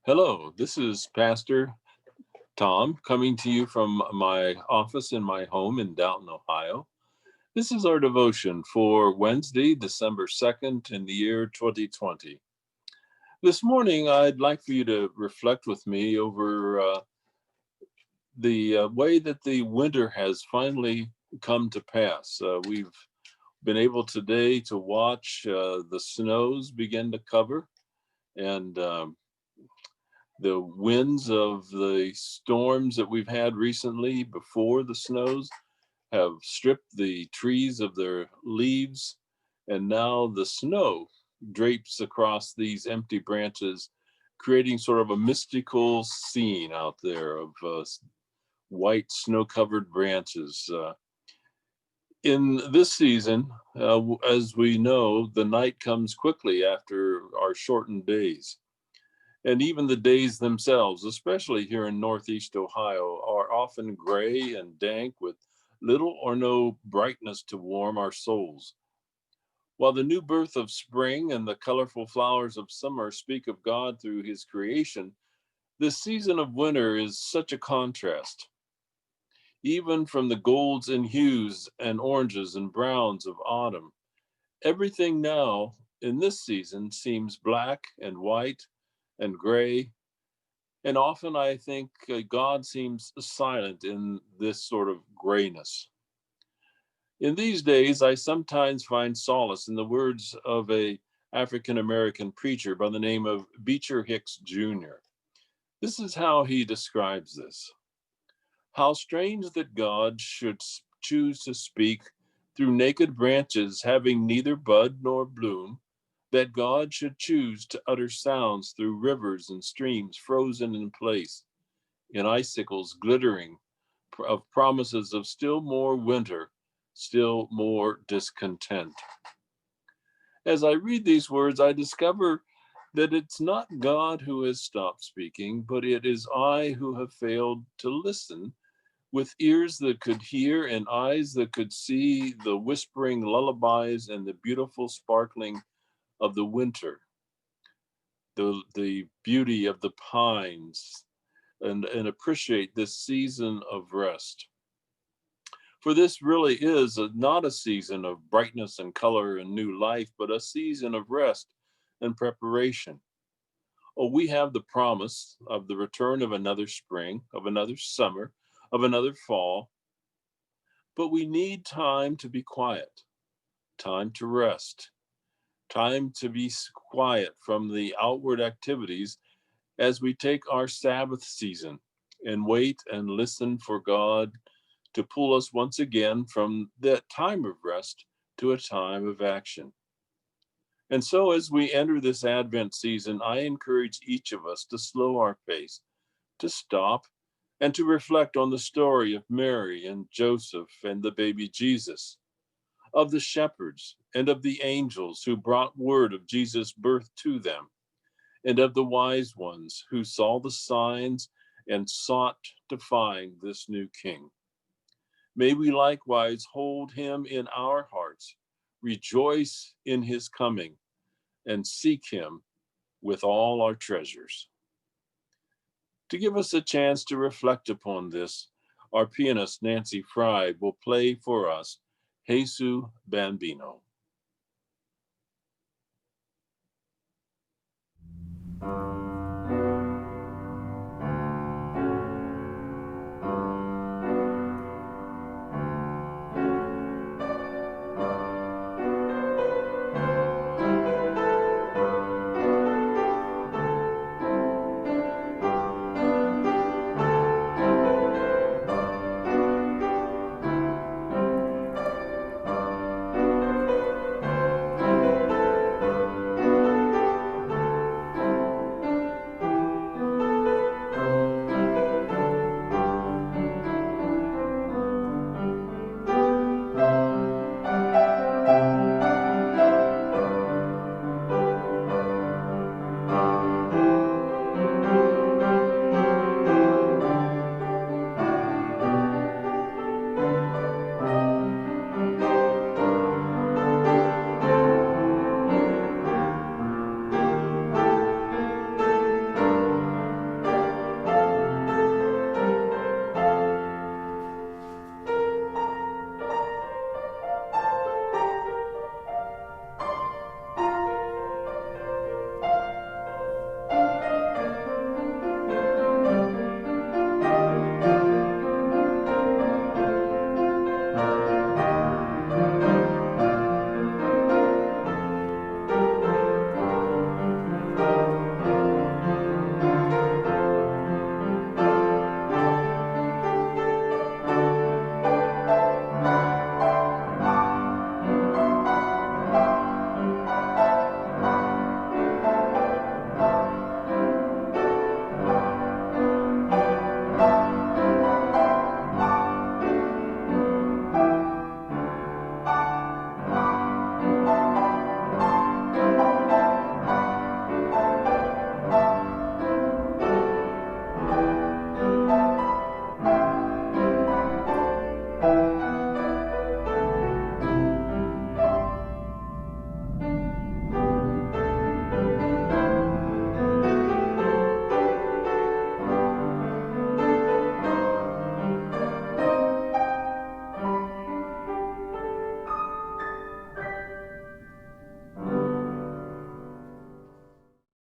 Hello, this is Pastor Tom coming to you from my office in my home in Dalton, Ohio. This is our devotion for Wednesday, December 2nd in the year 2020. This morning, I'd like for you to reflect with me over the way that the winter has finally come to pass. We've been able today to watch the snows begin to cover and the winds of the storms that we've had recently before the snows have stripped the trees of their leaves, and now the snow drapes across these empty branches, creating sort of a mystical scene out there of white snow-covered branches. In this season, as we know, the night comes quickly after our shortened days. And even the days themselves, especially here in Northeast Ohio, are often gray and dank with little or no brightness to warm our souls. While the new birth of spring and the colorful flowers of summer speak of God through his creation, this season of winter is such a contrast. Even from the golds and hues and oranges and browns of autumn, everything now in this season seems black and white and gray. And often I think God seems silent in this sort of grayness. In these days, I sometimes find solace in the words of a African American preacher by the name of Beecher Hicks Jr. This is how he describes this. How strange that God should choose to speak through naked branches having neither bud nor bloom, that God should choose to utter sounds through rivers and streams frozen in place, in icicles glittering of promises of still more winter, still more discontent. As I read these words, I discover that it's not God who has stopped speaking, but it is I who have failed to listen with ears that could hear and eyes that could see the whispering lullabies and the beautiful sparkling of the winter, the beauty of the pines, and appreciate this season of rest. For this really is not a season of brightness and color and new life, but a season of rest and preparation. Oh, we have the promise of the return of another spring, of another summer, of another fall, but we need time to be quiet, time to rest, time to be quiet from the outward activities as we take our Sabbath season and wait and listen for God to pull us once again from that time of rest to a time of action. And so, as we enter this Advent season, I encourage each of us to slow our pace, to stop, and to reflect on the story of Mary and Joseph and the baby Jesus, of the shepherds and of the angels who brought word of Jesus' birth to them, and of the wise ones who saw the signs and sought to find this new king. May we likewise hold him in our hearts, rejoice in his coming, and seek him with all our treasures. To give us a chance to reflect upon this, our pianist Nancy Fry will play for us Jesu Bambino.